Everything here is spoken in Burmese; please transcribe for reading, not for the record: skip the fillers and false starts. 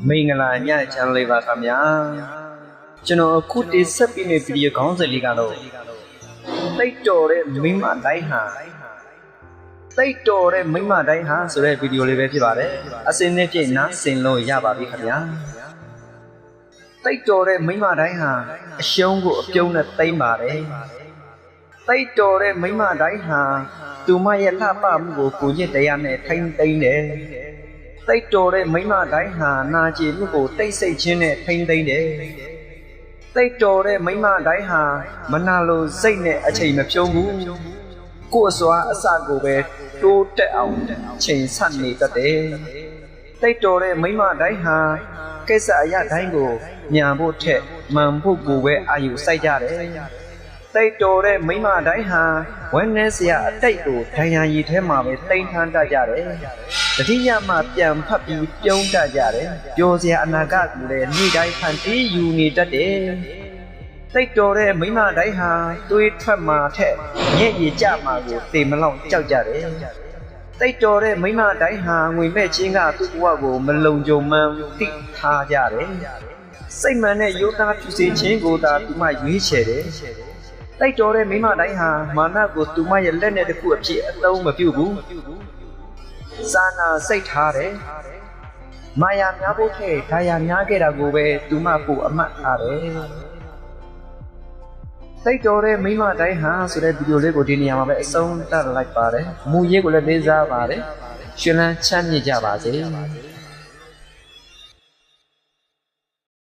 Mingala nya channel ba khamyaကျွန်တော်အခုတင်ဆက်ပေးမယ့်ဗီဒီယိုခေါင်းစဉ်လေးကတော့တိတ်တော်တဲ့မိမတိုင်းဟာတိတ်တော်တဲ့မိမတိုင်းဟာဆိုတဲ့ဗီဒီယိုလေးပဲဖြစ်ပါတယ်အစင်းနဲ့ပြည့်နားဆင်လို့ရပါပြီခင်ဗျာတိတ်တော်တဲ့မိမတိုင်းဟာအရှုံးကိုအပြုံးနဲ့သိမ့်ပါတယ်တိတ်တော်တဲ့မိမတိုင်းဟာသူမရဲ့လှပမှုကိုကိုညစ်တရားနဲ့ထိမ့်သိမ့်တယ်တိတ်တော်တဲ့မိမတိုင်းဟာနာကျင်မှုကိုတိတ်ဆိတ်ခြင်းနဲ့ထိမ့်သိမ့်တယ်တိတ်တော်တဲ့မိမတိုင်းဟာမနာလိုစိတ်နဲ့အချိန်မဖြုံးဘူးကိုယ်အစွာအစကိုပဲတိုးတက်အောင်ချိန်ဆက်နေတတ်တယ်တိတ်တော်တဲ့မိမတိုင်းဟာကိစ္စအရာတိုင်းကိုညာဖို့ထက်မှန်ဖို့ကိုပဲအာရုံစိုက်ကြတယ်တိတ်တော်တဲ့မိမတိုင်းဟာဝမ်းနည်းစရာအတိတ်ကိုဒဏ်ရာရည်ထဲမှာပဲတိမ်ထမ်းတတ်ကြတယ်တတိယမှပြန်ဖတ်ပြီးပြုံးတတ်ကြတယ်ပျော်စရာအနာဂတ်ကိုလည်းနေ့တိုင်းဖန်တီးယူနေတတ်တယ်တိတ်တော်တဲ့မိမတိုင်းဟာတွေးထွက်မှာထက်ညက်ရည်ကြမှာကိုသိမလောက်ကြောက်ကြတယ်တိတ်တော်တဲ့မိမတိုင်းဟာငွေမဲ့ချင်းကသူ့ဘဝကိုမလုံခြုံမှန်းသိထားကြတယ်စိတ်မှန်တဲ့ယောသားဖြူစင်ခြင်းကိုသာသူမရွေးချယ်တယ်တိတ်တော်တဲ့မိမတိုင်းဟာမာနကိုသူမရဲ့လက်နဲ့တစ်ခုအဖြစ်အသုံးမပြုဘူးစာနာစိတ်ထားတယ်မာယာများဖို့ခဲ့ဒါယာများခဲ့တာကိုပဲသူမပို့အမှတ်ထားတယ်တိတ်တော်တဲ့မိမတိုင်းဟာဆိုတဲ့ဗီဒီယိုလေးကိုဒီနေရာမှာပဲအဆုံးသတ်လိုက်ပါတယ်မူရေးကိုလည်းလေးစားပါတယ်ရှင်လန်းချမ်းမြေ့ကြပါစေ